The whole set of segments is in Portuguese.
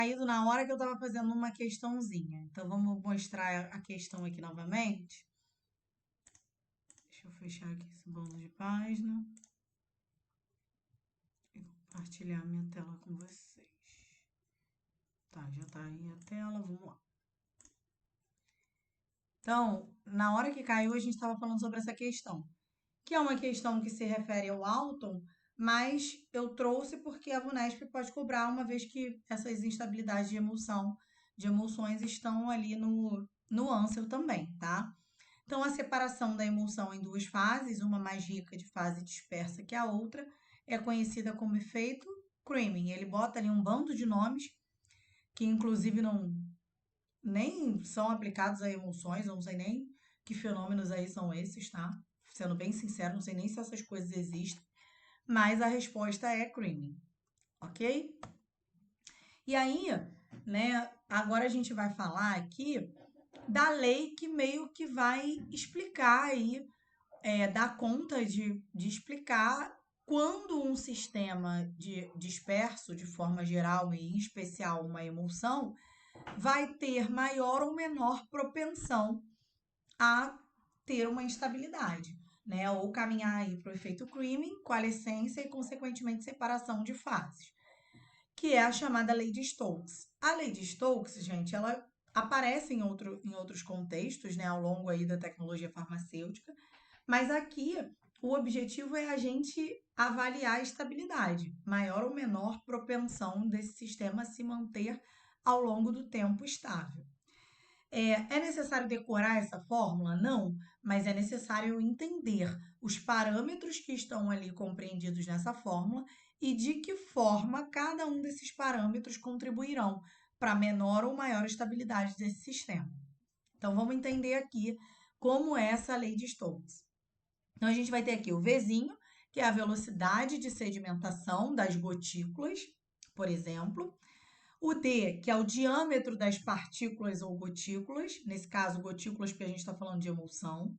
Caído na hora que eu estava fazendo uma questãozinha. Então, vamos mostrar a questão aqui novamente. Deixa eu fechar aqui esse bolo de página e compartilhar minha tela com vocês. Tá, já tá aí a tela, vamos lá. Então, na hora que caiu, a gente estava falando sobre essa questão, que é uma questão que se refere ao Alton, mas eu trouxe porque a VUNESP pode cobrar, uma vez que essas instabilidades de emulsões estão ali no Ansel também, tá? Então, a separação da emulsão em duas fases, uma mais rica de fase dispersa que a outra, é conhecida como efeito creaming. Ele bota ali um bando de nomes que, inclusive, não nem são aplicados a emulsões, eu não sei nem que fenômenos aí são esses, tá? Sendo bem sincero, não sei nem se essas coisas existem, mas a resposta é creaming, ok? E aí, né, agora a gente vai falar aqui da lei que meio que vai explicar aí, dar conta de explicar quando um sistema disperso, de forma geral e em especial uma emulsão, vai ter maior ou menor propensão a ter uma instabilidade, né? Ou caminhar aí para o efeito creaming, coalescência e, consequentemente, separação de fases, que é a chamada lei de Stokes. A lei de Stokes, gente, ela aparece em outros contextos, né, ao longo aí da tecnologia farmacêutica, mas aqui o objetivo é a gente avaliar a estabilidade, maior ou menor propensão desse sistema a se manter ao longo do tempo estável. É necessário decorar essa fórmula? Não, mas é necessário entender os parâmetros que estão ali compreendidos nessa fórmula e de que forma cada um desses parâmetros contribuirão para menor ou maior estabilidade desse sistema. Então, vamos entender aqui como é essa lei de Stokes. Então, a gente vai ter aqui o Vzinho, que é a velocidade de sedimentação das gotículas, por exemplo. O D, que é o diâmetro das partículas ou gotículas, nesse caso, gotículas, porque a gente está falando de emulsão.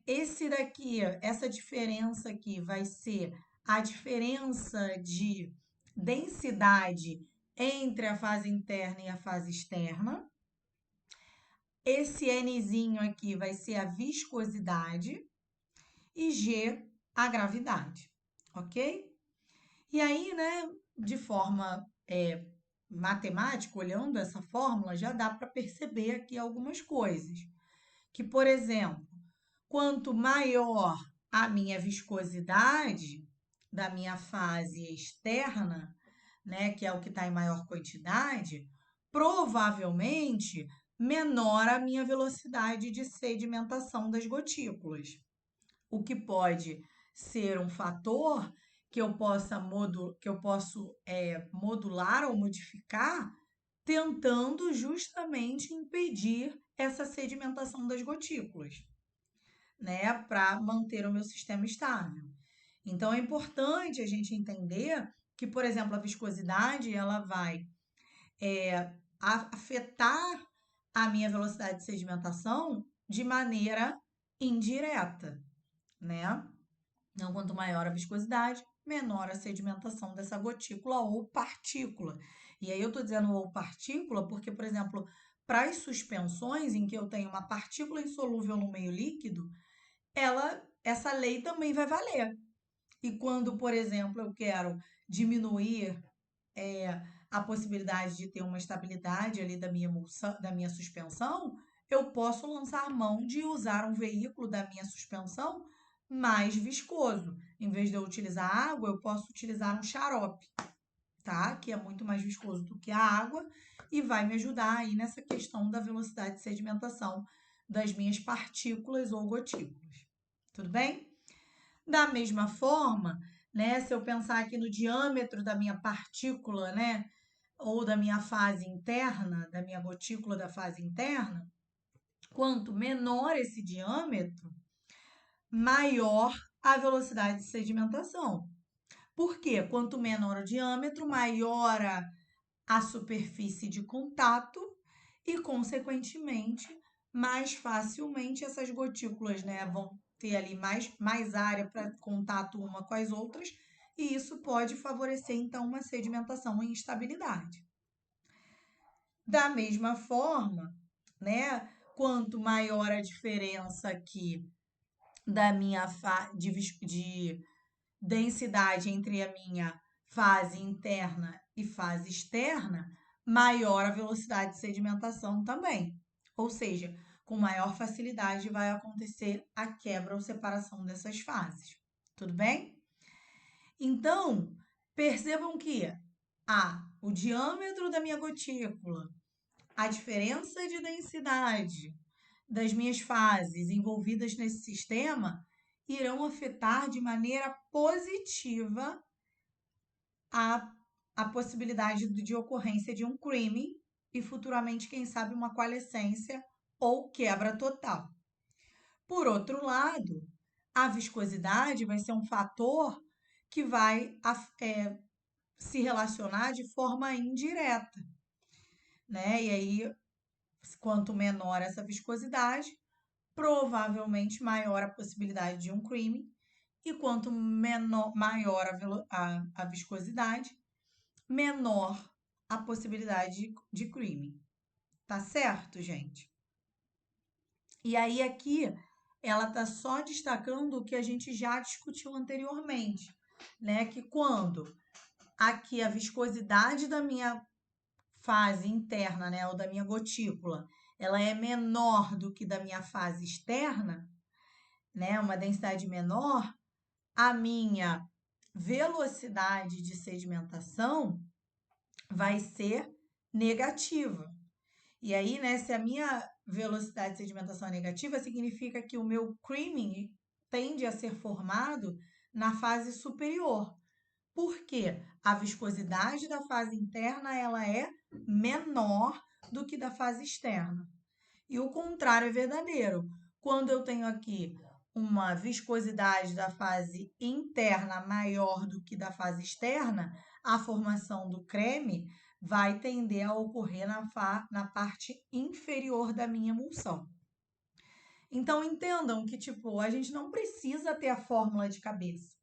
Esse daqui, essa diferença aqui vai ser a diferença de densidade entre a fase interna e a fase externa. Esse Nzinho aqui vai ser a viscosidade e G, a gravidade, ok? E aí, né, de forma matemática, olhando essa fórmula, já dá para perceber aqui algumas coisas. Que, por exemplo, quanto maior a minha viscosidade da minha fase externa, né, que é o que está em maior quantidade, provavelmente menor a minha velocidade de sedimentação das gotículas. O que pode ser um fator que eu posso modular ou modificar, tentando justamente impedir essa sedimentação das gotículas, né, para manter o meu sistema estável. Então é importante a gente entender que, por exemplo, a viscosidade ela vai afetar a minha velocidade de sedimentação de maneira indireta, né? Então, quanto maior a viscosidade, menor a sedimentação dessa gotícula ou partícula. E aí eu estou dizendo ou partícula porque, por exemplo, para as suspensões em que eu tenho uma partícula insolúvel no meio líquido, essa lei também vai valer. E quando, por exemplo, eu quero diminuir a possibilidade de ter uma estabilidade ali da minha suspensão, eu posso lançar mão de usar um veículo da minha suspensão mais viscoso. Em vez de eu utilizar água, eu posso utilizar um xarope, tá? Que é muito mais viscoso do que a água e vai me ajudar aí nessa questão da velocidade de sedimentação das minhas partículas ou gotículas. Tudo bem? Da mesma forma, né, se eu pensar aqui no diâmetro da minha partícula, né, ou da minha fase interna, da minha gotícula da fase interna, quanto menor esse diâmetro, maior a velocidade de sedimentação. Por quê? Quanto menor o diâmetro, maior a superfície de contato e, consequentemente, mais facilmente essas gotículas, né, vão ter ali mais área para contato uma com as outras e isso pode favorecer, então, uma sedimentação em instabilidade. Da mesma forma, né, quanto maior a diferença aqui da minha de densidade entre a minha fase interna e fase externa, maior a velocidade de sedimentação também. Ou seja, com maior facilidade vai acontecer a quebra ou separação dessas fases. Tudo bem? Então, percebam que o diâmetro da minha gotícula, a diferença de densidade das minhas fases envolvidas nesse sistema irão afetar de maneira positiva a possibilidade de ocorrência de um creaming e futuramente, quem sabe, uma coalescência ou quebra total. Por outro lado, a viscosidade vai ser um fator que vai se relacionar de forma indireta, né? E aí, quanto menor essa viscosidade, provavelmente maior a possibilidade de um creaming, e quanto maior a viscosidade, menor a possibilidade de creaming. Tá certo, gente? E aí aqui ela tá só destacando o que a gente já discutiu anteriormente, né? Que quando aqui a viscosidade da minha fase interna, né, ou da minha gotícula, ela é menor do que da minha fase externa, né, uma densidade menor, a minha velocidade de sedimentação vai ser negativa. E aí, né, se a minha velocidade de sedimentação é negativa, significa que o meu creaming tende a ser formado na fase superior. Por quê? A viscosidade da fase interna ela é menor do que da fase externa. E o contrário é verdadeiro. Quando eu tenho aqui uma viscosidade da fase interna maior do que da fase externa, a formação do creme vai tender a ocorrer na parte inferior da minha emulsão. Então entendam que tipo, a gente não precisa ter a fórmula de cabeça,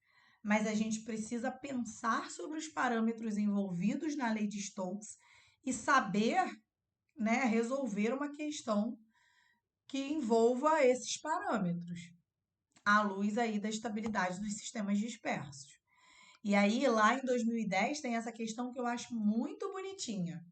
mas a gente precisa pensar sobre os parâmetros envolvidos na lei de Stokes e saber, né, resolver uma questão que envolva esses parâmetros, à luz aí da estabilidade dos sistemas dispersos. E aí, lá em 2010, tem essa questão que eu acho muito bonitinha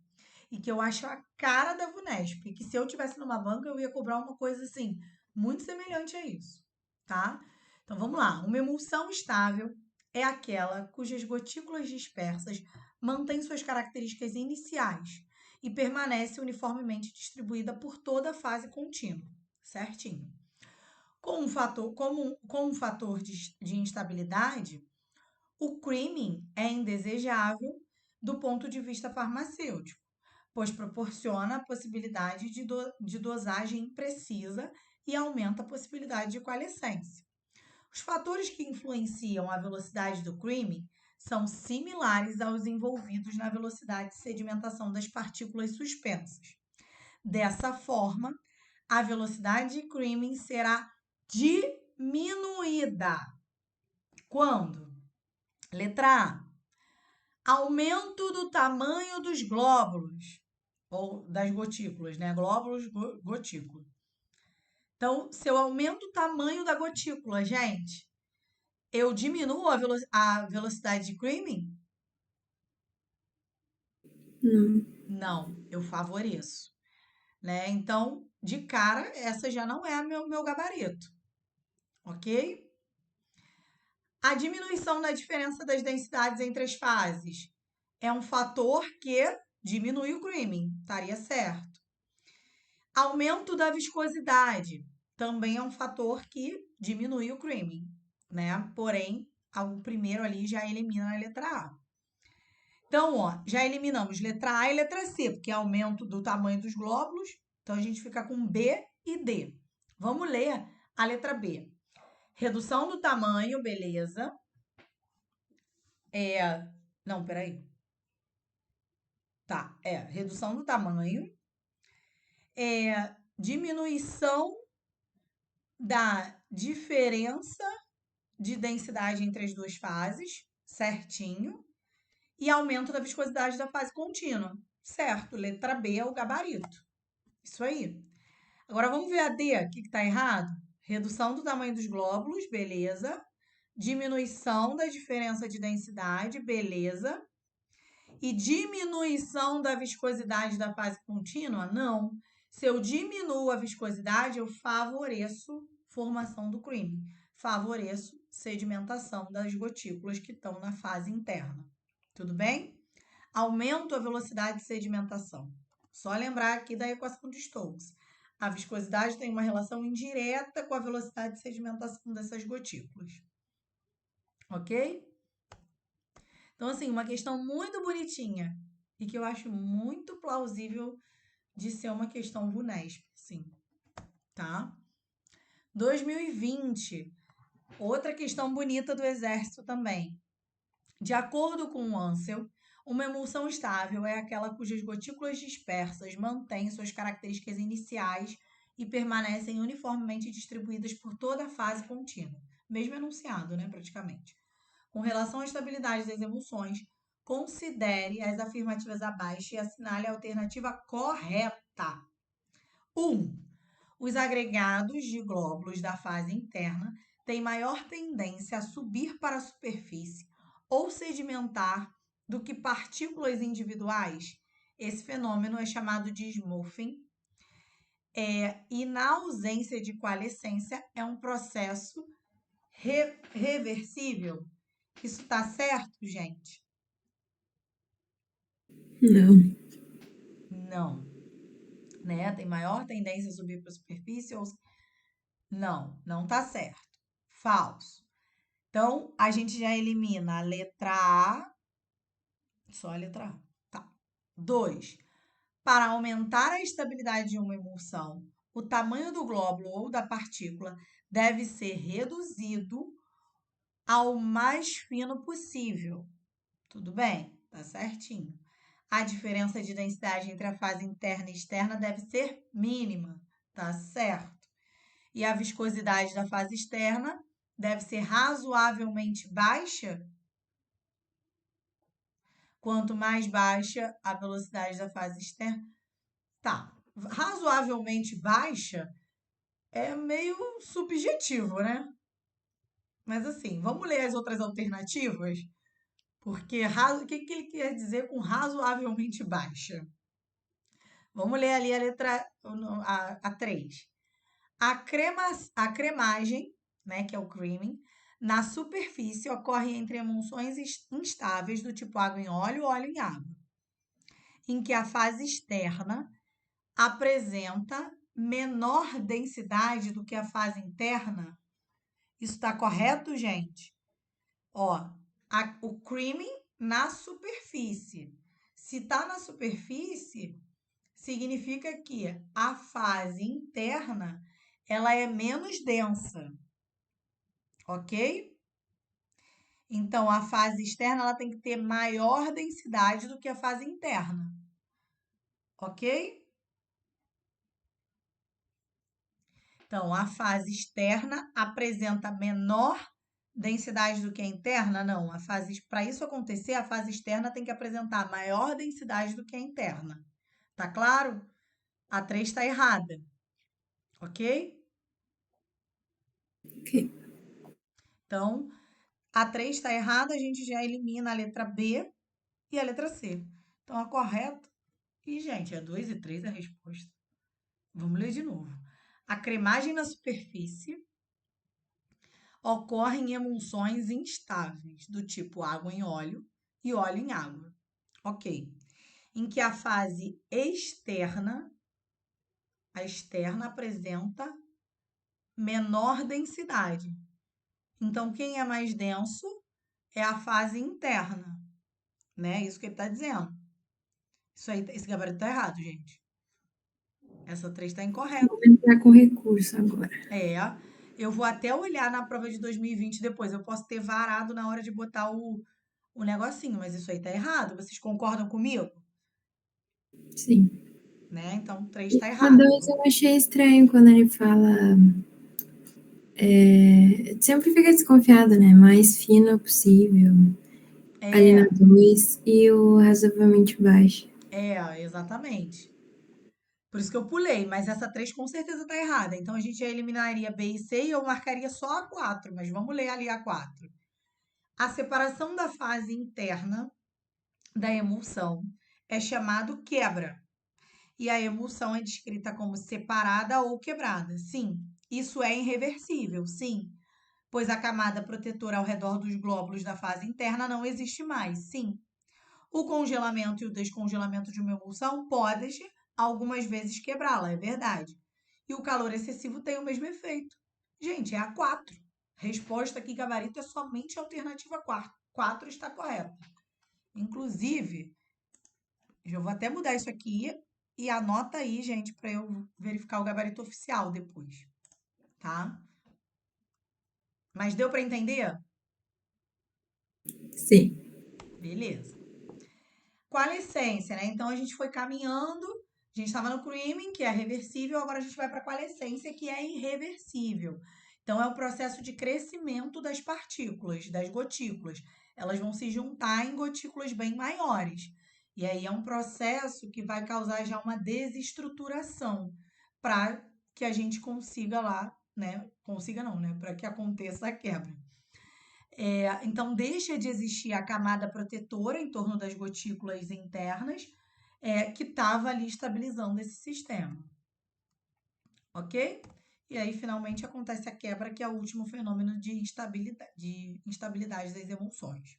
e que eu acho a cara da VUNESP, que se eu tivesse numa banca, eu ia cobrar uma coisa assim, muito semelhante a isso, tá? Então, vamos lá. Uma emulsão estável é aquela cujas gotículas dispersas mantêm suas características iniciais e permanece uniformemente distribuída por toda a fase contínua, certinho. Com um fator de instabilidade, o creaming é indesejável do ponto de vista farmacêutico, pois proporciona a possibilidade de dosagem imprecisa e aumenta a possibilidade de coalescência. Os fatores que influenciam a velocidade do creaming são similares aos envolvidos na velocidade de sedimentação das partículas suspensas. Dessa forma, a velocidade de creaming será diminuída. Quando? Letra A. Aumento do tamanho dos glóbulos, ou das gotículas, né? Glóbulos, gotícula. Então, se eu aumento o tamanho da gotícula, gente, eu diminuo a velocidade de creaming? Não. Não, eu favoreço, né? Então, de cara, essa já não é meu gabarito, ok? A diminuição da diferença das densidades entre as fases é um fator que diminui o creaming, estaria certo. Aumento da viscosidade também é um fator que diminui o creaming, né? Porém, o primeiro ali já elimina a letra A. Então, ó, já eliminamos letra A e letra C, porque é aumento do tamanho dos glóbulos. Então, a gente fica com B e D. Vamos ler a letra B. Redução do tamanho, beleza. Não, peraí. Tá, redução do tamanho. Diminuição da diferença de densidade entre as duas fases, certinho. E aumento da viscosidade da fase contínua, certo? Letra B é o gabarito. Isso aí. Agora vamos ver a D, o que está errado? Redução do tamanho dos glóbulos, beleza. Diminuição da diferença de densidade, beleza. E diminuição da viscosidade da fase contínua? Não. Se eu diminuo a viscosidade, eu favoreço formação do cream. Favoreço sedimentação das gotículas que estão na fase interna. Tudo bem? Aumento a velocidade de sedimentação. Só lembrar aqui da equação de Stokes. A viscosidade tem uma relação indireta com a velocidade de sedimentação dessas gotículas. Ok? Então, assim, uma questão muito bonitinha e que eu acho muito plausível de ser uma questão VUNESP, sim. Tá? 2020, outra questão bonita do Exército também. De acordo com o Ansel, uma emulsão estável é aquela cujas gotículas dispersas mantêm suas características iniciais e permanecem uniformemente distribuídas por toda a fase contínua. Mesmo enunciado, né, praticamente. Com relação à estabilidade das emulsões, considere as afirmativas abaixo e assinale a alternativa correta. 1. Os agregados de glóbulos da fase interna têm maior tendência a subir para a superfície ou sedimentar do que partículas individuais. Esse fenômeno é chamado de smoothing. E na ausência de coalescência, é um processo reversível. Isso está certo, gente? Não. Não. Né? Tem maior tendência a subir para a superfície ou... Não, não está certo. Falso. Então, a gente já elimina a letra A, só a letra A. Tá. 2. Para aumentar a estabilidade de uma emulsão, o tamanho do glóbulo ou da partícula deve ser reduzido ao mais fino possível. Tudo bem? Tá certinho. A diferença de densidade entre a fase interna e externa deve ser mínima. Tá certo. E a viscosidade da fase externa deve ser razoavelmente baixa. Quanto mais baixa a velocidade da fase externa. Tá. Razoavelmente baixa é meio subjetivo, né? Mas assim, vamos ler as outras alternativas? Porque o que ele quer dizer com razoavelmente baixa? Vamos ler ali a letra a 3. A cremagem, né, que é o creaming, na superfície ocorre entre emulsões instáveis do tipo água em óleo ou óleo em água, em que a fase externa apresenta menor densidade do que a fase interna. Isso está correto, gente? Ó, o creaming na superfície. Se está na superfície, significa que a fase interna ela é menos densa, ok? Então, a fase externa ela tem que ter maior densidade do que a fase interna, ok? Então, a fase externa apresenta menor densidade do que a interna? Não, para isso acontecer, a fase externa tem que apresentar maior densidade do que a interna. Tá claro? A 3 está errada, ok? Ok. Então, a 3 está errada, a gente já elimina a letra B e a letra C. Então, a correta... E, gente, é 2 e 3 a resposta. Vamos ler de novo. A cremagem na superfície ocorre em emulsões instáveis, do tipo água em óleo e óleo em água. Ok. Em que a fase externa, a externa apresenta menor densidade. Então, quem é mais denso é a fase interna, né? Isso que ele está dizendo. Isso aí, esse gabarito está errado, gente. Essa 3 está incorreta. Vou entrar com recurso agora. Eu vou até olhar na prova de 2020 depois. Eu posso ter varado na hora de botar o negocinho, mas isso aí tá errado. Vocês concordam comigo? Sim. Né? Então, 3 está A errado. 2 eu achei estranho quando ele fala. Sempre fica desconfiado, né? Mais fino possível. ali na É, 2 e o razoavelmente baixo. exatamente. Por isso que eu pulei, mas essa 3 com certeza tá errada. Então a gente já eliminaria B e C e eu marcaria só a 4, mas vamos ler ali a 4. A separação da fase interna da emulsão é chamado quebra. E a emulsão é descrita como separada ou quebrada. Sim, isso é irreversível, sim, pois a camada protetora ao redor dos glóbulos da fase interna não existe mais. Sim, o congelamento e o descongelamento de uma emulsão podem, algumas vezes, quebrá-la, é verdade. E o calor excessivo tem o mesmo efeito. Gente, é a 4. Resposta aqui, gabarito, é somente a alternativa 4. 4 está correta. Inclusive, eu vou até mudar isso aqui e anota aí, gente, para eu verificar o gabarito oficial depois, tá? Mas deu para entender? Sim. Beleza. Com a licença, né? Então a gente foi caminhando, a gente estava no creaming, que é reversível, agora a gente vai para a coalescência, que é irreversível. Então é o processo de crescimento das partículas, das gotículas. Elas vão se juntar em gotículas bem maiores. E aí é um processo que vai causar já uma desestruturação para que a gente consiga lá, né? Consiga não, né? Para que aconteça a quebra. Então, deixa de existir a camada protetora em torno das gotículas internas, que estava ali estabilizando esse sistema, ok? E aí, finalmente, acontece a quebra, que é o último fenômeno de instabilidade das emulsões,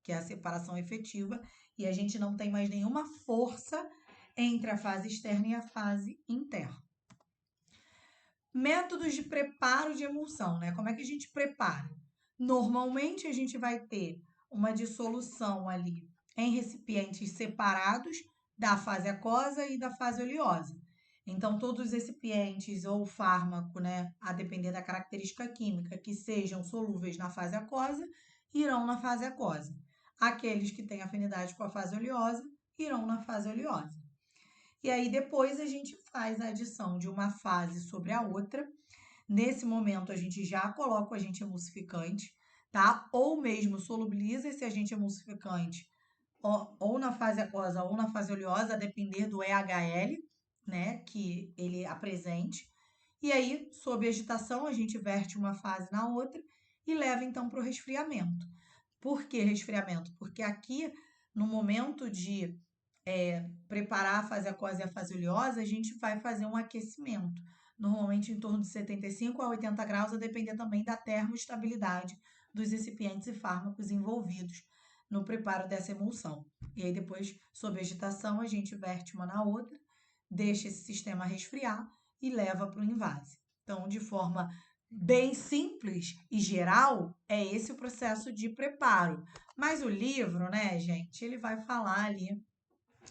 que é a separação efetiva, e a gente não tem mais nenhuma força entre a fase externa e a fase interna. Métodos de preparo de emulsão, né? Como é que a gente prepara? Normalmente a gente vai ter uma dissolução ali em recipientes separados da fase aquosa e da fase oleosa. Então, todos os recipientes ou fármaco, né, a depender da característica química, que sejam solúveis na fase aquosa, irão na fase aquosa. Aqueles que têm afinidade com a fase oleosa, irão na fase oleosa. E aí depois a gente faz a adição de uma fase sobre a outra. Nesse momento a gente já coloca o agente emulsificante, tá? Ou mesmo solubiliza esse agente emulsificante ou na fase aquosa ou na fase oleosa, a depender do EHL, né, que ele apresente. E aí, sob agitação, a gente verte uma fase na outra e leva então para o resfriamento. Por que resfriamento? Porque aqui, no momento de preparar a fase aquosa e a fase oleosa, a gente vai fazer um aquecimento, normalmente em torno de 75 a 80 graus, a depender também da termoestabilidade dos recipientes e fármacos envolvidos no preparo dessa emulsão. E aí depois, sob agitação, a gente verte uma na outra, deixa esse sistema resfriar e leva para o invase. Então, de forma bem simples e geral, é esse o processo de preparo. Mas o livro, né, gente, ele vai falar ali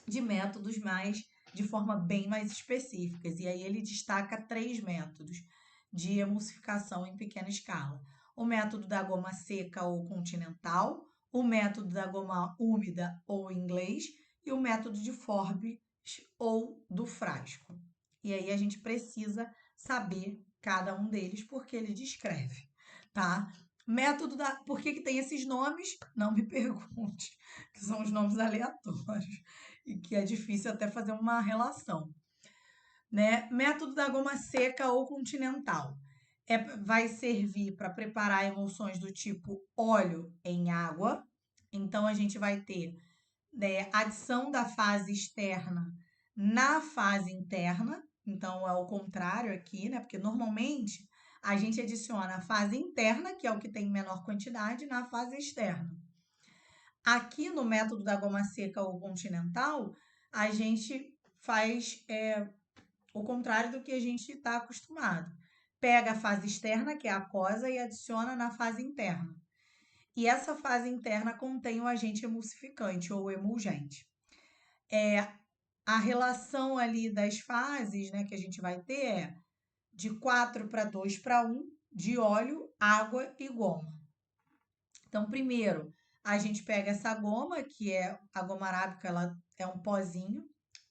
de métodos mais de forma bem mais específicas. E aí ele destaca 3 métodos de emulsificação em pequena escala: o método da goma seca ou continental, o método da goma úmida ou inglês e o método de Forbes ou do frasco. E aí a gente precisa saber cada um deles porque ele descreve, tá? Método da. Por que tem esses nomes? Não me pergunte, que são os nomes aleatórios e que é difícil até fazer uma relação, né? Método da goma seca ou continental. Vai servir para preparar emulsões do tipo óleo em água. Então, a gente vai ter, né, adição da fase externa na fase interna. Então, é o contrário aqui, né? Porque normalmente a gente adiciona a fase interna, que é o que tem menor quantidade, na fase externa. Aqui no método da goma seca ou continental, a gente faz o contrário do que a gente está acostumado. Pega a fase externa, que é a aquosa, e adiciona na fase interna. E essa fase interna contém o agente emulsificante ou emulgente. A relação ali das fases, né, que a gente vai ter é de 4 para 2 para 1, de óleo, água e goma. Então, primeiro, a gente pega essa goma, que é a goma arábica, ela é um pozinho,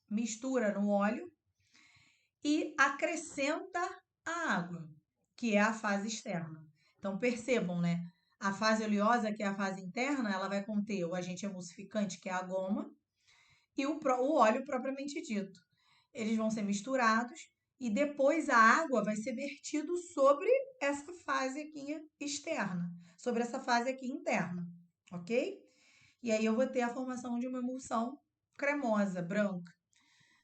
mistura no óleo e acrescenta a água, que é a fase externa. Então, percebam, né? A fase oleosa, que é a fase interna, ela vai conter o agente emulsificante, que é a goma, e o óleo propriamente dito. Eles vão ser misturados e depois a água vai ser vertido sobre essa fase aqui externa, sobre essa fase aqui interna, ok? E aí eu vou ter a formação de uma emulsão cremosa, branca,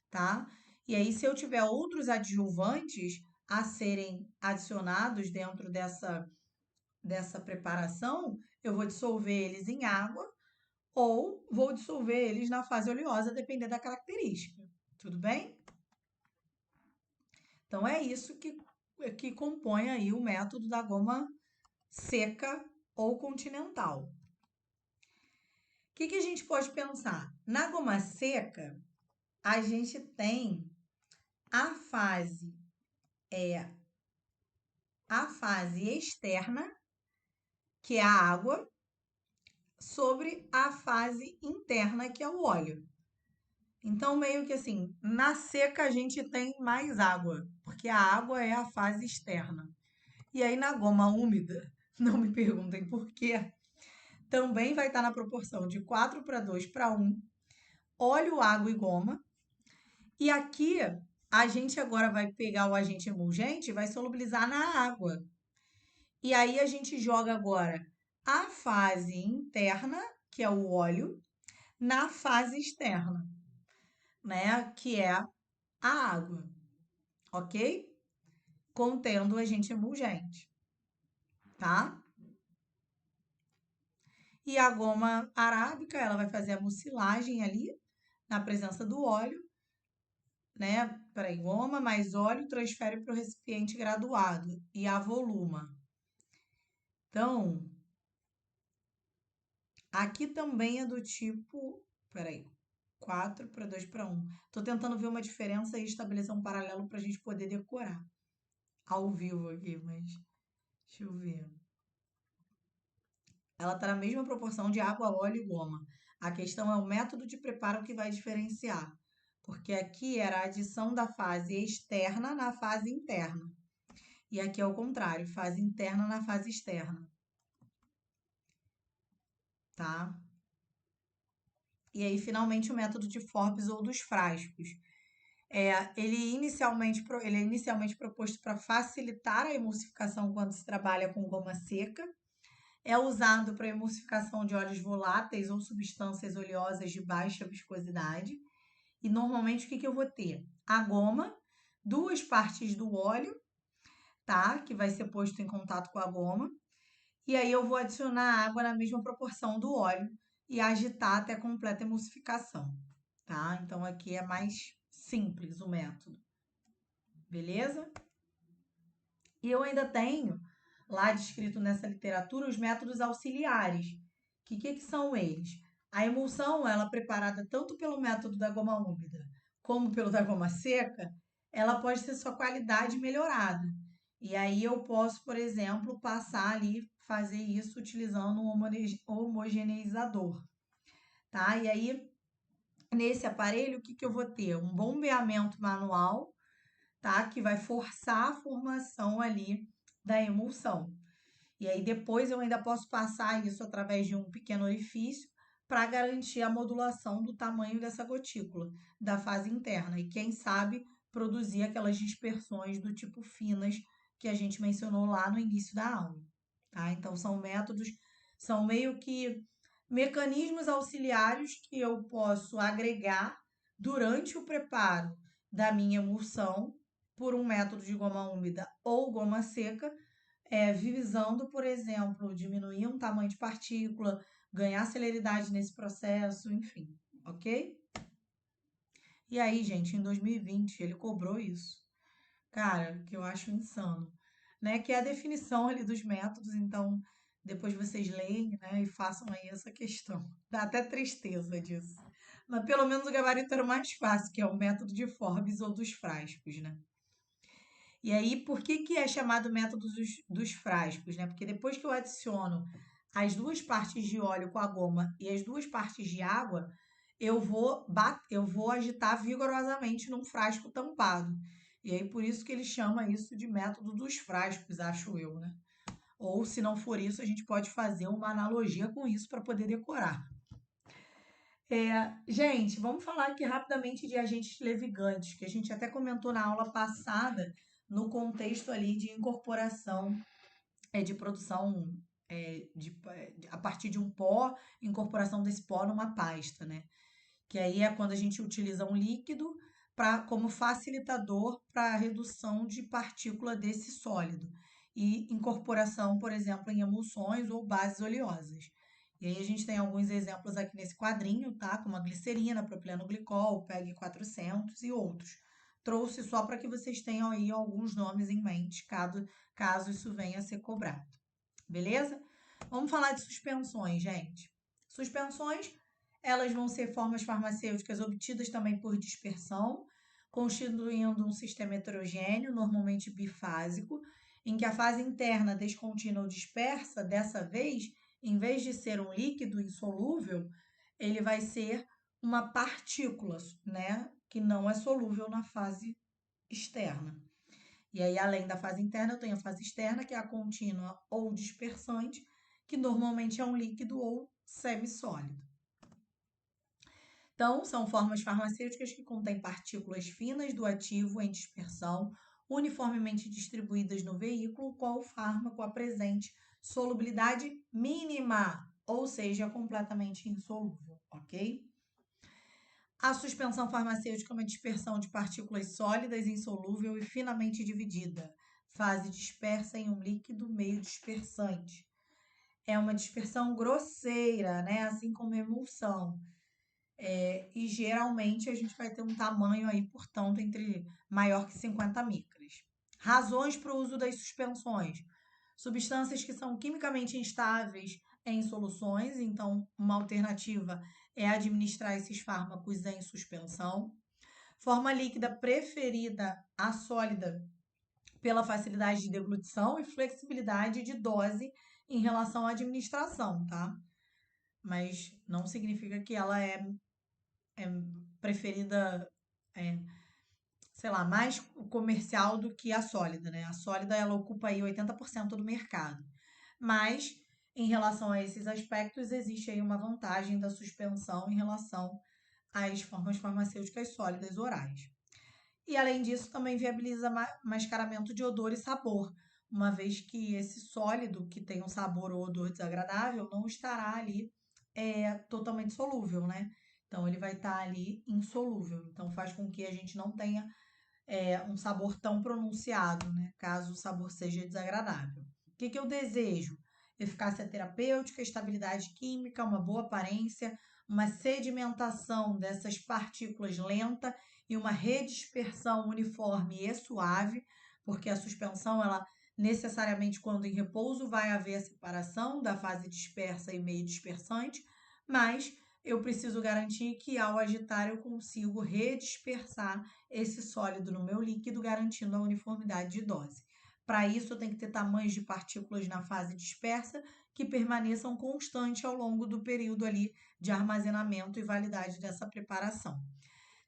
tá? E aí, se eu tiver outros adjuvantes a serem adicionados dentro dessa preparação, eu vou dissolver eles em água ou vou dissolver eles na fase oleosa, dependendo da característica. Tudo bem? Então, é isso que compõe aí o método da goma seca ou continental. O que a gente pode pensar? Na goma seca, a gente tem a fase externa, que é a água, sobre a fase interna, que é o óleo. Então, meio que assim, na seca a gente tem mais água, porque a água é a fase externa. E aí na goma úmida, não me perguntem por quê, também vai estar na proporção de 4:2:1, óleo, água e goma. E aqui a gente agora vai pegar o agente emulgente e vai solubilizar na água. E aí a gente joga agora a fase interna, que é o óleo, na fase externa, né, que é a água, ok? Contendo o agente emulgente, tá? E a goma arábica, ela vai fazer a mucilagem ali, na presença do óleo, né? Peraí, goma mais óleo transfere para o recipiente graduado e avoluma. Então, aqui também é do tipo, peraí, 4:2:1. Tô tentando ver uma diferença e estabelecer um paralelo para a gente poder decorar ao vivo aqui, mas deixa eu ver. Ela está na mesma proporção de água, óleo e goma. A questão é o método de preparo que vai diferenciar, porque aqui era a adição da fase externa na fase interna. E aqui é o contrário, fase interna na fase externa. Tá? E aí, finalmente, o método de Forbes ou dos frascos. Ele é inicialmente proposto para facilitar a emulsificação quando se trabalha com goma seca. É usado para emulsificação de óleos voláteis ou substâncias oleosas de baixa viscosidade. E normalmente o que eu vou ter? A goma, 2 partes do óleo, tá? Que vai ser posto em contato com a goma. E aí eu vou adicionar água na mesma proporção do óleo e agitar até a completa emulsificação, tá? Então aqui é mais simples o método. Beleza? E eu ainda tenho lá descrito nessa literatura os métodos auxiliares. Que são eles? A emulsão, ela é preparada tanto pelo método da goma úmida como pelo da goma seca, ela pode ter sua qualidade melhorada. E aí eu posso, por exemplo, passar ali, fazer isso utilizando um homogeneizador, tá? E aí, nesse aparelho, o que eu vou ter? Um bombeamento manual, tá? Que vai forçar a formação ali da emulsão. E aí depois eu ainda posso passar isso através de um pequeno orifício para garantir a modulação do tamanho dessa gotícula, da fase interna. E quem sabe produzir aquelas dispersões do tipo finas que a gente mencionou lá no início da aula. Tá? Então são métodos, são meio que mecanismos auxiliares que eu posso agregar durante o preparo da minha emulsão por um método de goma úmida ou goma seca, visando, por exemplo, diminuir um tamanho de partícula, ganhar celeridade nesse processo, enfim, ok? E aí, gente, em 2020 ele cobrou isso. Cara, que eu acho insano, né? Que é a definição ali dos métodos, então depois vocês leem, né, e façam aí essa questão. Dá até tristeza disso. Mas pelo menos o gabarito era o mais fácil, que é o método de Forbes ou dos frascos, né? E aí, por que é chamado método dos frascos, né? Porque depois que eu adiciono as 2 partes de óleo com a goma e as 2 partes de água, eu vou agitar vigorosamente num frasco tampado. E aí, por isso que ele chama isso de método dos frascos, acho eu, né? Ou, se não for isso, a gente pode fazer uma analogia com isso para poder decorar. Gente, vamos falar aqui rapidamente de agentes levigantes, que a gente até comentou na aula passada, no contexto ali de incorporação, de produção a partir de um pó, incorporação desse pó numa pasta, né? Que aí é quando a gente utiliza um líquido como facilitador para a redução de partícula desse sólido e incorporação, por exemplo, em emulsões ou bases oleosas. E aí a gente tem alguns exemplos aqui nesse quadrinho, tá? Como a glicerina, propileno glicol, PEG 400 e outros. Trouxe só para que vocês tenham aí alguns nomes em mente, caso isso venha a ser cobrado. Beleza? Vamos falar de suspensões, gente. Suspensões, elas vão ser formas farmacêuticas obtidas também por dispersão, constituindo um sistema heterogêneo, normalmente bifásico, em que a fase interna descontínua ou dispersa, dessa vez, em vez de ser um líquido insolúvel, ele vai ser uma partícula, né, que não é solúvel na fase externa. E aí, além da fase interna, eu tenho a fase externa, que é a contínua ou dispersante, que normalmente é um líquido ou semissólido. Então, são formas farmacêuticas que contêm partículas finas do ativo em dispersão, uniformemente distribuídas no veículo, qual o fármaco apresente solubilidade mínima, ou seja, completamente insolúvel, ok? A suspensão farmacêutica é uma dispersão de partículas sólidas, insolúvel e finamente dividida, fase dispersa em um líquido meio dispersante. É uma dispersão grosseira, né? Assim como emulsão. E geralmente a gente vai ter um tamanho aí, portanto, entre maior que 50 micras. Razões para o uso das suspensões. Substâncias que são quimicamente instáveis em soluções, então uma alternativa é administrar esses fármacos em suspensão. Forma líquida preferida à sólida pela facilidade de deglutição e flexibilidade de dose em relação à administração, tá? Mas não significa que ela é preferida, sei lá, mais comercial do que a sólida, né? A sólida, ela ocupa aí 80% do mercado. Mas, em relação a esses aspectos, existe aí uma vantagem da suspensão em relação às formas farmacêuticas sólidas orais. E, além disso, também viabiliza mascaramento de odor e sabor, uma vez que esse sólido, que tem um sabor ou odor desagradável, não estará ali totalmente solúvel, né? Então, ele vai estar ali insolúvel. Então, faz com que a gente não tenha um sabor tão pronunciado, né? Caso o sabor seja desagradável. O que eu desejo? Eficácia terapêutica, estabilidade química, uma boa aparência, uma sedimentação dessas partículas lenta e uma redispersão uniforme e suave, porque a suspensão, ela necessariamente, quando em repouso, vai haver a separação da fase dispersa e meio dispersante, mas eu preciso garantir que ao agitar eu consigo redispersar esse sólido no meu líquido, garantindo a uniformidade de dose. Para isso, eu tenho que ter tamanhos de partículas na fase dispersa que permaneçam constantes ao longo do período ali de armazenamento e validade dessa preparação.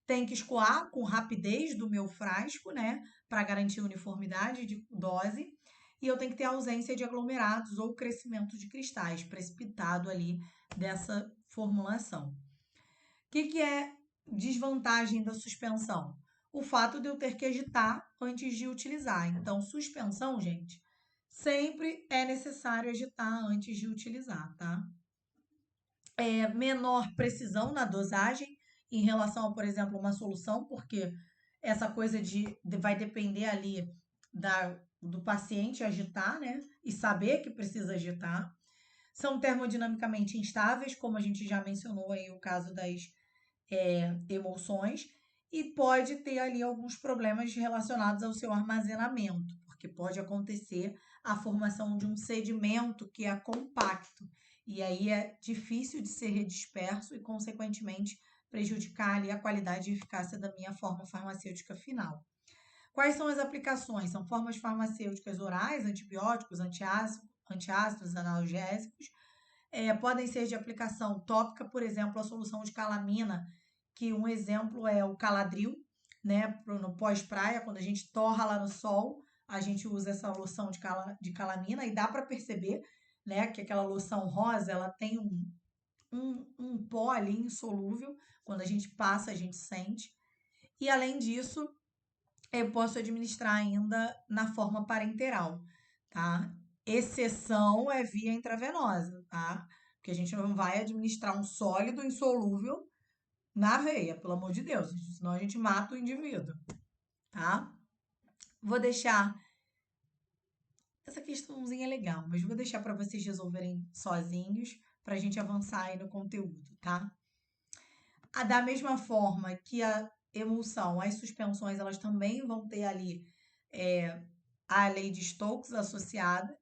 Tem que escoar com rapidez do meu frasco, né, para garantir uniformidade de dose. E eu tenho que ter ausência de aglomerados ou crescimento de cristais precipitado ali dessa formulação. O que é desvantagem da suspensão? O fato de eu ter que agitar antes de utilizar. Então, suspensão, gente, sempre é necessário agitar antes de utilizar, tá? Menor precisão na dosagem em relação a, por exemplo, uma solução, porque essa coisa vai depender ali do paciente agitar, né? E saber que precisa agitar. São termodinamicamente instáveis, como a gente já mencionou aí o caso das emulsões, e pode ter ali alguns problemas relacionados ao seu armazenamento, porque pode acontecer a formação de um sedimento que é compacto, e aí é difícil de ser redisperso e, consequentemente, prejudicar ali a qualidade e eficácia da minha forma farmacêutica final. Quais são as aplicações? São formas farmacêuticas orais, antibióticos, antiácidos, analgésicos. Podem ser de aplicação tópica, por exemplo, a solução de calamina, que um exemplo é o Caladril, né, no pós-praia, quando a gente torra lá no sol, a gente usa essa loção de calamina e dá para perceber, né, que aquela loção rosa, ela tem um pó ali insolúvel. Quando a gente passa, a gente sente. E além disso, eu posso administrar ainda na forma parenteral, tá? Exceção é via intravenosa, tá? Porque a gente não vai administrar um sólido insolúvel na veia, pelo amor de Deus, senão a gente mata o indivíduo, tá? Vou deixar essa questãozinha legal, mas vou deixar para vocês resolverem sozinhos para a gente avançar aí no conteúdo, tá? Da mesma forma que a emulsão, as suspensões, elas também vão ter ali a lei de Stokes associada,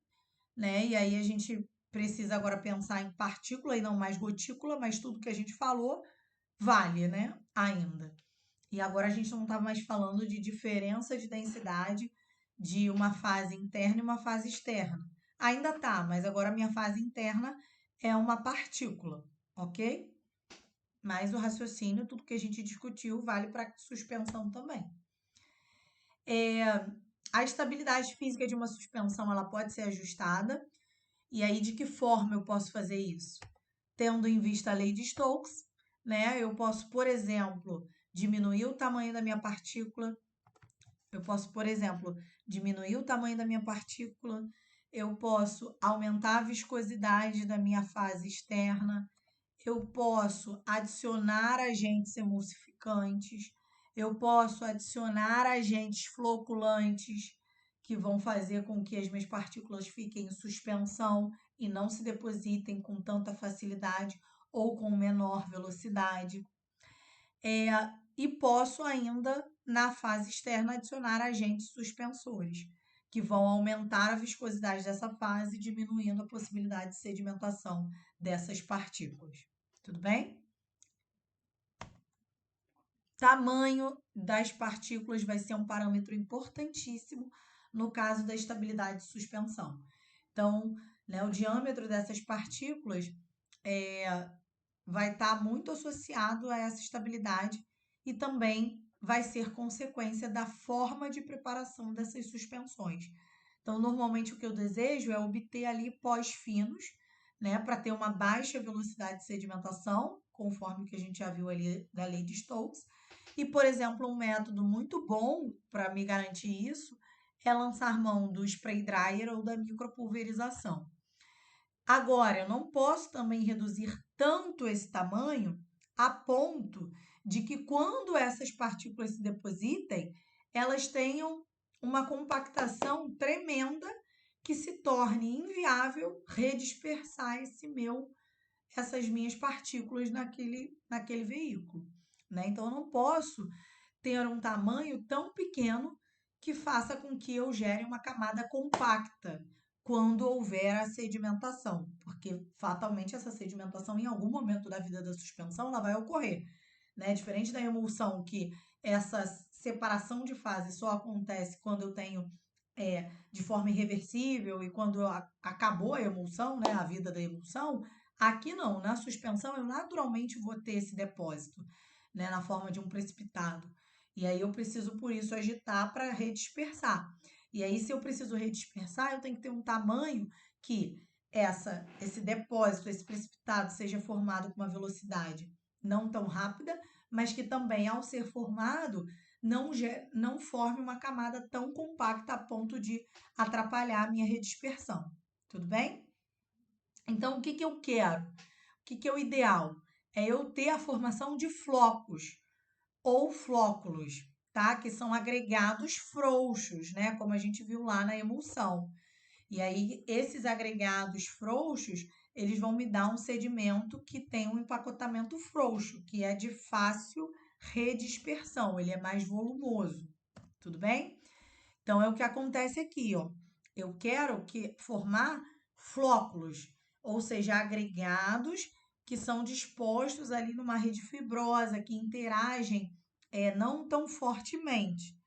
né? E aí a gente precisa agora pensar em partícula e não mais gotícula, mas tudo que a gente falou vale, né? Ainda. E agora a gente não está mais falando de diferença de densidade de uma fase interna e uma fase externa. Ainda tá, mas agora a minha fase interna é uma partícula, ok? Mas o raciocínio, tudo que a gente discutiu, vale para suspensão também. A estabilidade física de uma suspensão, ela pode ser ajustada. E aí, de que forma eu posso fazer isso? Tendo em vista a lei de Stokes, né? Eu posso, por exemplo, diminuir o tamanho da minha partícula. Eu posso, por exemplo, diminuir o tamanho da minha partícula. Eu posso aumentar a viscosidade da minha fase externa. Eu posso adicionar agentes emulsificantes. Eu posso adicionar agentes floculantes que vão fazer com que as minhas partículas fiquem em suspensão e não se depositem com tanta facilidade ou com menor velocidade. E posso ainda, na fase externa, adicionar agentes suspensores, que vão aumentar a viscosidade dessa fase, diminuindo a possibilidade de sedimentação dessas partículas. Tudo bem? Tamanho das partículas vai ser um parâmetro importantíssimo no caso da estabilidade de suspensão. Então, né, o diâmetro dessas partículas vai estar muito associado a essa estabilidade e também vai ser consequência da forma de preparação dessas suspensões. Então, normalmente o que eu desejo é obter ali pós finos, né, para ter uma baixa velocidade de sedimentação, conforme o que a gente já viu ali da lei de Stokes. E, por exemplo, um método muito bom para me garantir isso é lançar mão do spray dryer ou da micropulverização. Agora, eu não posso também reduzir tanto esse tamanho a ponto de que quando essas partículas se depositem, elas tenham uma compactação tremenda que se torne inviável redispersar essas minhas partículas naquele veículo, né? Então, eu não posso ter um tamanho tão pequeno que faça com que eu gere uma camada compacta quando houver a sedimentação, porque fatalmente essa sedimentação em algum momento da vida da suspensão ela vai ocorrer, né? Diferente da emulsão, que essa separação de fase só acontece quando eu tenho de forma irreversível e quando acabou a emulsão, né, a vida da emulsão, aqui não, na suspensão eu naturalmente vou ter esse depósito, né, na forma de um precipitado. E aí eu preciso, por isso, agitar para redispersar. E aí, se eu preciso redispersar, eu tenho que ter um tamanho que esse depósito, esse precipitado, seja formado com uma velocidade não tão rápida, mas que também, ao ser formado, não forme uma camada tão compacta a ponto de atrapalhar a minha redispersão. Tudo bem? Então, o que eu quero? O que é o ideal? É eu ter a formação de flocos ou flóculos, tá? Que são agregados frouxos, né? Como a gente viu lá na emulsão. E aí, esses agregados frouxos, eles vão me dar um sedimento que tem um empacotamento frouxo, que é de fácil redispersão, ele é mais volumoso. Tudo bem? Então, é o que acontece aqui, ó. Eu quero formar flóculos, ou seja, agregados que são dispostos ali numa rede fibrosa, que interagem não tão fortemente.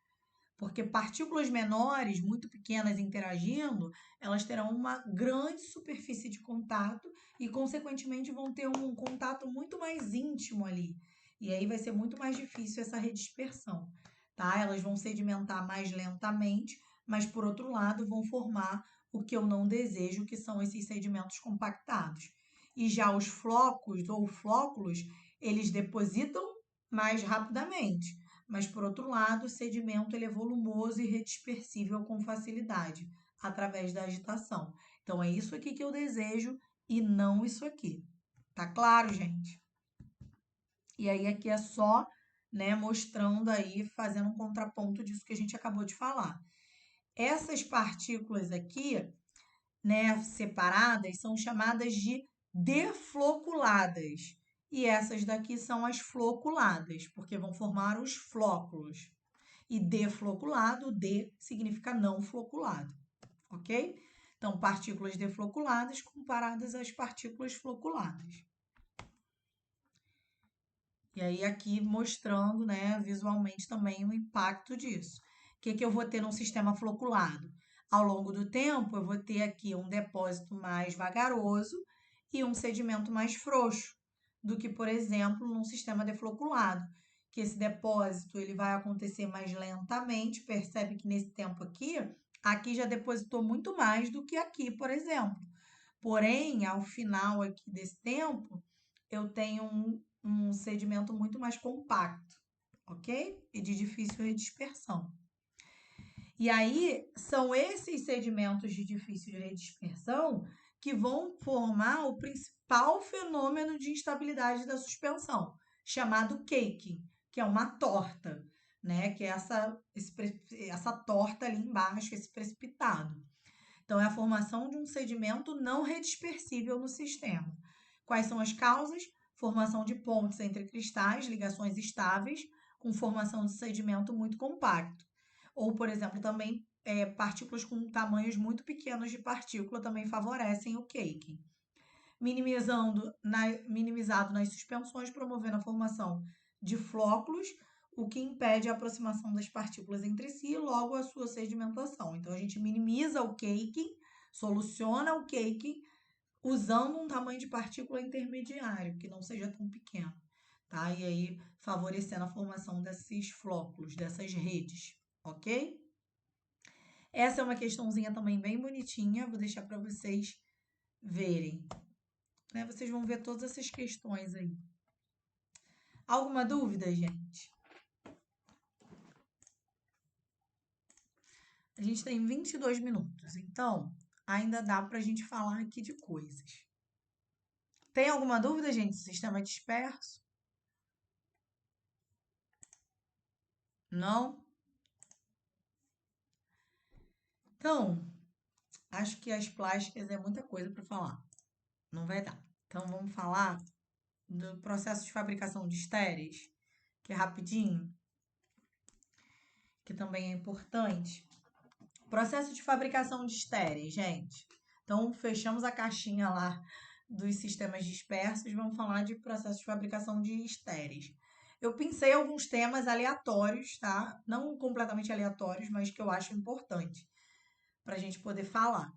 Porque partículas menores, muito pequenas interagindo, elas terão uma grande superfície de contato e, consequentemente, vão ter um contato muito mais íntimo ali. E aí vai ser muito mais difícil essa redispersão, tá? Elas vão sedimentar mais lentamente, mas por outro lado vão formar o que eu não desejo, que são esses sedimentos compactados. E já os flocos ou flóculos, eles depositam mais rapidamente, mas por outro lado, o sedimento ele é volumoso e redispersível com facilidade, através da agitação. Então é isso aqui que eu desejo e não isso aqui. Tá claro, gente? E aí aqui é só, né, mostrando aí, fazendo um contraponto disso que a gente acabou de falar. Essas partículas aqui, né, separadas, são chamadas de defloculadas. E essas daqui são as floculadas, porque vão formar os flóculos. E defloculado, D significa não floculado, ok? Então, partículas defloculadas comparadas às partículas floculadas. E aí aqui mostrando, né, visualmente também o impacto disso. O que eu vou ter num sistema floculado? Ao longo do tempo, eu vou ter aqui um depósito mais vagaroso e um sedimento mais frouxo do que, por exemplo, num sistema defloculado, que esse depósito ele vai acontecer mais lentamente. Percebe que nesse tempo aqui já depositou muito mais do que aqui, por exemplo. Porém, ao final aqui desse tempo, eu tenho um sedimento muito mais compacto, ok? E de difícil redispersão. E aí, são esses sedimentos de difícil redispersão que vão formar o principal fenômeno de instabilidade da suspensão, chamado caking, que é uma torta, né? Que é essa torta ali embaixo, esse precipitado. Então, é a formação de um sedimento não redispersível no sistema. Quais são as causas? Formação de pontes entre cristais, ligações estáveis, com formação de sedimento muito compacto. Ou, por exemplo, também partículas com tamanhos muito pequenos de partícula também favorecem o caking. Minimizado nas suspensões, promovendo a formação de flóculos, o que impede a aproximação das partículas entre si e logo a sua sedimentação. Então, a gente minimiza o caking, soluciona o caking, usando um tamanho de partícula intermediário, que não seja tão pequeno, tá? E aí, favorecendo a formação desses flóculos, dessas redes, ok? Essa é uma questãozinha também bem bonitinha, vou deixar para vocês verem. Né? Vocês vão ver todas essas questões aí. Alguma dúvida, gente? A gente tem 22 minutos, então ainda dá para a gente falar aqui de coisas. Tem alguma dúvida, gente? Sistema disperso? Não? Então, acho que as plásticas é muita coisa para falar. Não vai dar. Então, vamos falar do processo de fabricação de estéreis, que é rapidinho, que também é importante. Processo de fabricação de estéreis, gente. Então, fechamos a caixinha lá dos sistemas dispersos, vamos falar de processo de fabricação de estéreis. Eu pensei alguns temas aleatórios, tá? Não completamente aleatórios, mas que eu acho importante para a gente poder falar.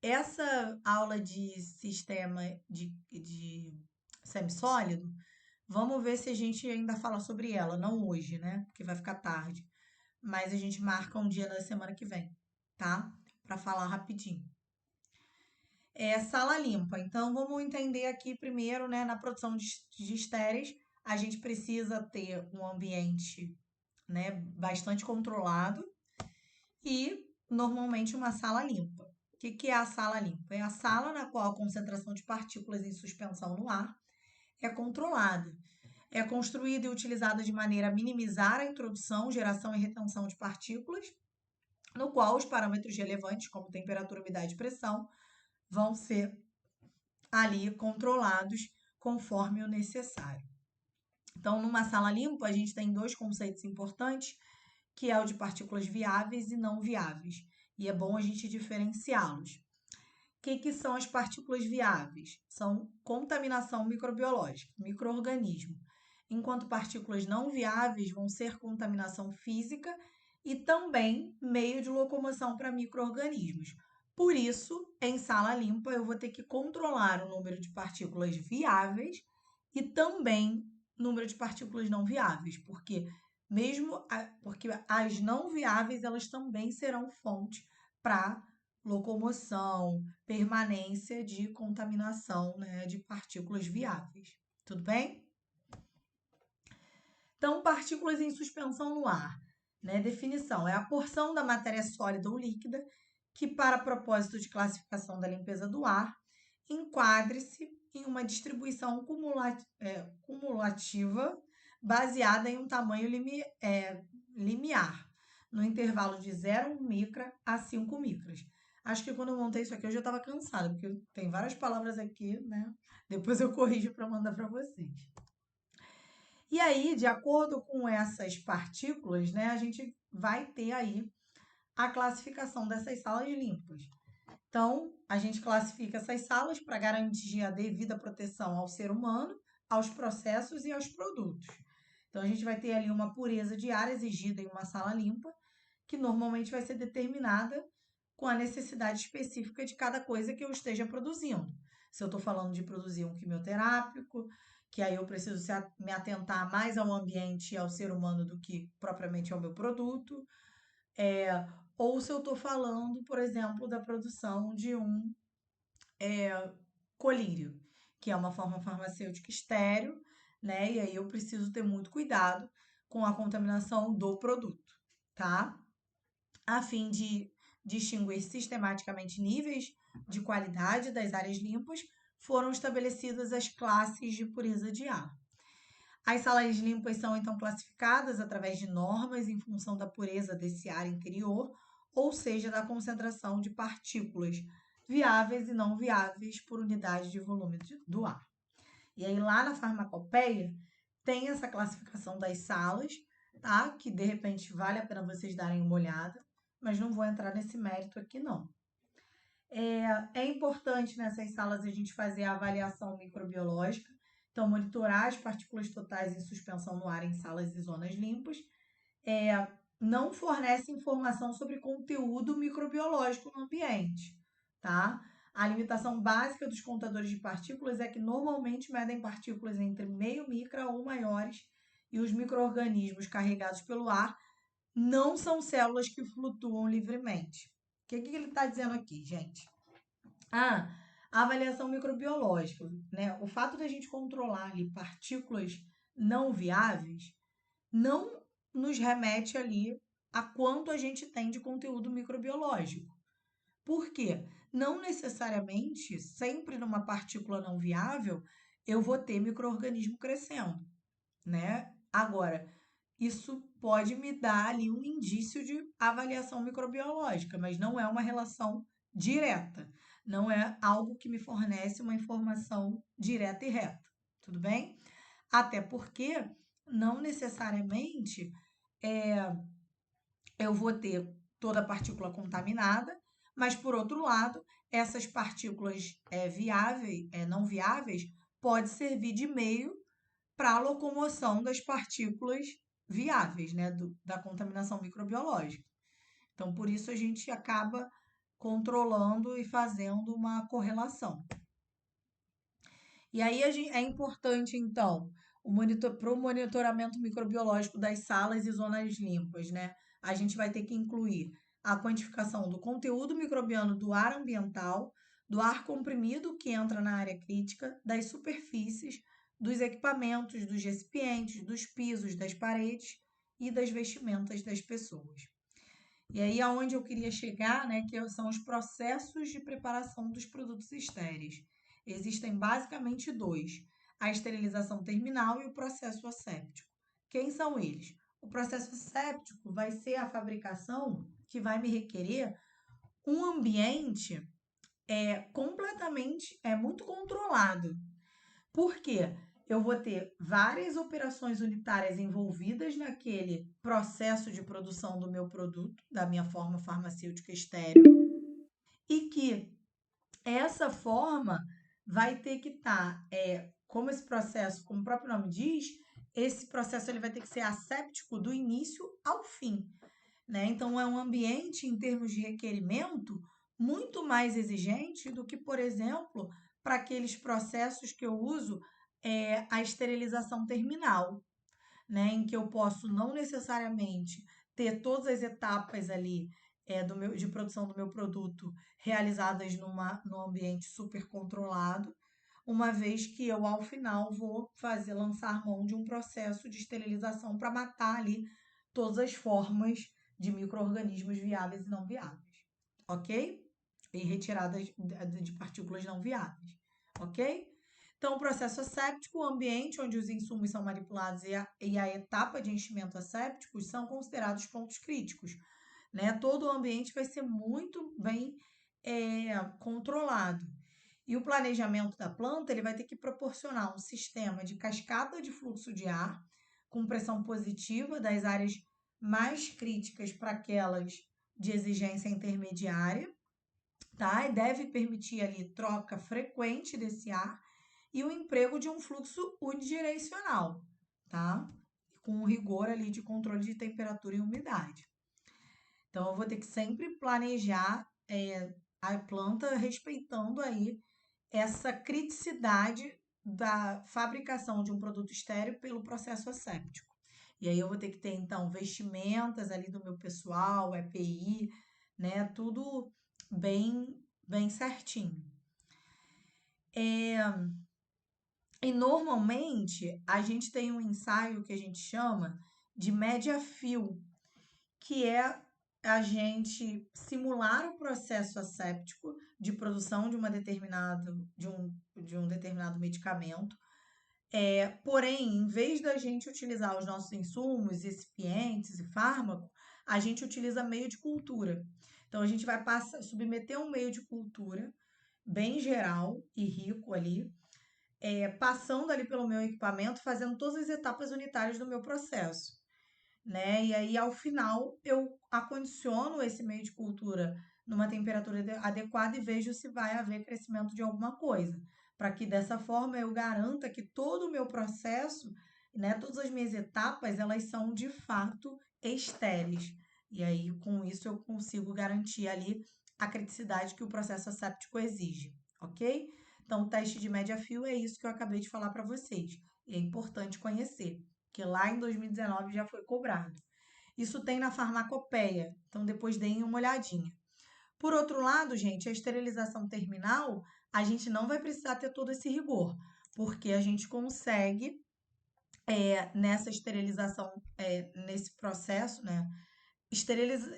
Essa aula de sistema de semissólido, vamos ver se a gente ainda fala sobre ela. Não hoje, né? Porque vai ficar tarde. Mas a gente marca um dia da semana que vem, tá? Para falar rapidinho. Sala limpa. Então, vamos entender aqui primeiro, né? Na produção de estéreis, a gente precisa ter um ambiente, né, bastante controlado e, normalmente, uma sala limpa. O que é a sala limpa? É a sala na qual a concentração de partículas em suspensão no ar é controlada. É construída e utilizada de maneira a minimizar a introdução, geração e retenção de partículas, no qual os parâmetros relevantes, como temperatura, umidade e pressão, vão ser ali controlados conforme o necessário. Então, numa sala limpa, a gente tem dois conceitos importantes, que é o de partículas viáveis e não viáveis. E é bom a gente diferenciá-los. O que são as partículas viáveis? São contaminação microbiológica, micro-organismo. Enquanto partículas não viáveis vão ser contaminação física e também meio de locomoção para micro-organismos. Por isso, em sala limpa, eu vou ter que controlar o número de partículas viáveis e também número de partículas não viáveis, porque porque as não viáveis, elas também serão fonte para locomoção, permanência de contaminação, né, de partículas viáveis. Tudo bem? Então, partículas em suspensão no ar, né? Definição: é a porção da matéria sólida ou líquida que, para propósito de classificação da limpeza do ar, enquadre-se em uma distribuição cumulativa baseada em um tamanho limiar, no intervalo de 0,1 micra a 5 micras. Acho que quando eu montei isso aqui eu já estava cansada, porque tem várias palavras aqui, né? Depois eu corrijo para mandar para vocês. E aí, de acordo com essas partículas, né, a gente vai ter aí a classificação dessas salas limpas. Então, a gente classifica essas salas para garantir a devida proteção ao ser humano, aos processos e aos produtos. Então, a gente vai ter ali uma pureza de ar exigida em uma sala limpa, que normalmente vai ser determinada com a necessidade específica de cada coisa que eu esteja produzindo. Se eu estou falando de produzir um quimioterápico, que aí eu preciso me atentar mais ao ambiente e ao ser humano do que propriamente ao meu produto. Ou se eu estou falando, por exemplo, da produção de um colírio, que é uma forma farmacêutica estéril, né? E aí eu preciso ter muito cuidado com a contaminação do produto, tá? A fim de distinguir sistematicamente níveis de qualidade das áreas limpas, foram estabelecidas as classes de pureza de ar. As salas limpas são então classificadas através de normas em função da pureza desse ar interior, ou seja, da concentração de partículas viáveis e não viáveis por unidade de volume do ar. E aí lá na farmacopeia tem essa classificação das salas, tá? Que de repente vale a pena vocês darem uma olhada, mas não vou entrar nesse mérito aqui não. É importante nessas salas a gente fazer a avaliação microbiológica, então monitorar as partículas totais em suspensão no ar em salas e zonas limpas. Não fornece informação sobre conteúdo microbiológico no ambiente, tá? A limitação básica dos contadores de partículas é que normalmente medem partículas entre meio micra ou maiores, e os micro-organismos carregados pelo ar não são células que flutuam livremente. O que ele está dizendo aqui, gente? A avaliação microbiológica, né? O fato da gente controlar ali partículas não viáveis não nos remete ali a quanto a gente tem de conteúdo microbiológico. Por quê? Não necessariamente, sempre numa partícula não viável, eu vou ter micro-organismo crescendo, né? Agora, isso pode me dar ali um indício de avaliação microbiológica, mas não é uma relação direta. Não é algo que me fornece uma informação direta e reta. Tudo bem? Até porque não necessariamente eu vou ter toda a partícula contaminada, mas por outro lado, essas partículas não viáveis, pode servir de meio para a locomoção das partículas viáveis, né, da contaminação microbiológica. Então, por isso a gente acaba controlando e fazendo uma correlação. E aí é importante, então, para o monitoramento microbiológico das salas e zonas limpas, né? A gente vai ter que incluir a quantificação do conteúdo microbiano do ar ambiental, do ar comprimido que entra na área crítica, das superfícies, dos equipamentos, dos recipientes, dos pisos, das paredes e das vestimentas das pessoas. E aí aonde eu queria chegar, né, que são os processos de preparação dos produtos estéreis. Existem basicamente dois: a esterilização terminal e o processo asséptico. Quem são eles? O processo asséptico vai ser a fabricação que vai me requerer um ambiente completamente muito controlado. Por quê? Eu vou ter várias operações unitárias envolvidas naquele processo de produção do meu produto, da minha forma farmacêutica estéril, e que essa forma vai ter que estar, como esse processo, como o próprio nome diz, esse processo ele vai ter que ser asséptico do início ao fim, né? Então, é um ambiente, em termos de requerimento, muito mais exigente do que, por exemplo, para aqueles processos que eu uso a esterilização terminal, né, em que eu posso não necessariamente ter todas as etapas ali de produção do meu produto realizadas num ambiente super controlado, uma vez que eu, ao final, vou lançar mão de um processo de esterilização para matar ali todas as formas de micro-organismos viáveis e não viáveis, ok? E retiradas de partículas não viáveis, ok? Então, o processo asséptico, o ambiente onde os insumos são manipulados e a etapa de enchimento asséptico são considerados pontos críticos, né? Todo o ambiente vai ser muito bem controlado. E o planejamento da planta ele vai ter que proporcionar um sistema de cascata de fluxo de ar com pressão positiva das áreas mais críticas para aquelas de exigência intermediária, tá? E deve permitir ali troca frequente desse ar e o emprego de um fluxo unidirecional, tá? Com um rigor ali de controle de temperatura e umidade. Então, eu vou ter que sempre planejar a planta respeitando aí essa criticidade da fabricação de um produto estéril pelo processo asséptico. E aí eu vou ter que ter, então, vestimentas ali do meu pessoal, EPI, né? Tudo bem certinho. E normalmente a gente tem um ensaio que a gente chama de média-fio, que é a gente simular o processo asséptico de produção de um determinado medicamento. Porém, em vez da gente utilizar os nossos insumos, excipientes e fármaco, a gente utiliza meio de cultura. Então, a gente vai submeter um meio de cultura bem geral e rico ali, passando ali pelo meu equipamento, fazendo todas as etapas unitárias do meu processo, né? E aí, ao final, eu acondiciono esse meio de cultura numa temperatura adequada e vejo se vai haver crescimento de alguma coisa, para que dessa forma eu garanta que todo o meu processo, né, todas as minhas etapas, elas são de fato estéreis. E aí, com isso, eu consigo garantir ali a criticidade que o processo asséptico exige, ok? Então, o teste de média-fio é isso que eu acabei de falar para vocês. E é importante conhecer que lá em 2019 já foi cobrado. Isso tem na farmacopeia, então depois deem uma olhadinha. Por outro lado, gente, a esterilização terminal, a gente não vai precisar ter todo esse rigor, porque a gente consegue, nessa esterilização, nesse processo, né,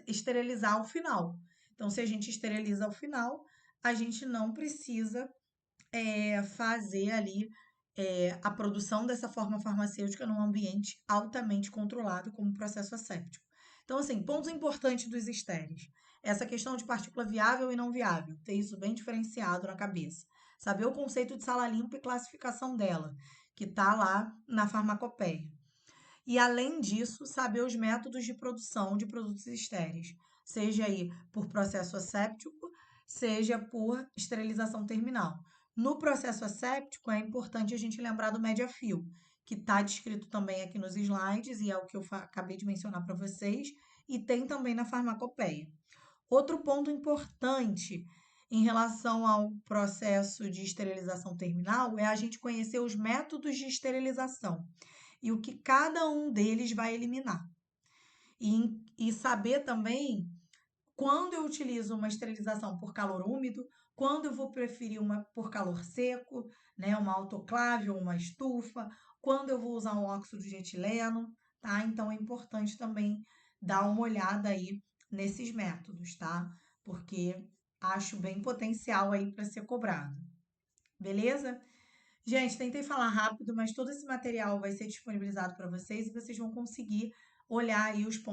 esterilizar o final. Então, se a gente esteriliza o final, a gente não precisa fazer ali a produção dessa forma farmacêutica num ambiente altamente controlado, como o processo asséptico. Então, assim, pontos importantes dos estéreis. Essa questão de partícula viável e não viável, ter isso bem diferenciado na cabeça. Saber o conceito de sala limpa e classificação dela, que está lá na farmacopeia. E, além disso, saber os métodos de produção de produtos estéreis, seja aí por processo asséptico, seja por esterilização terminal. No processo asséptico, é importante a gente lembrar do média-fio, que está descrito também aqui nos slides, e é o que eu acabei de mencionar para vocês, e tem também na farmacopeia. Outro ponto importante em relação ao processo de esterilização terminal é a gente conhecer os métodos de esterilização e o que cada um deles vai eliminar. E saber também quando eu utilizo uma esterilização por calor úmido, quando eu vou preferir uma por calor seco, né, uma autoclave ou uma estufa, quando eu vou usar um óxido de etileno, tá? Então é importante também dar uma olhada aí nesses métodos, tá? Porque acho bem potencial aí para ser cobrado. Beleza? Gente, tentei falar rápido, mas todo esse material vai ser disponibilizado para vocês e vocês vão conseguir olhar aí os pontos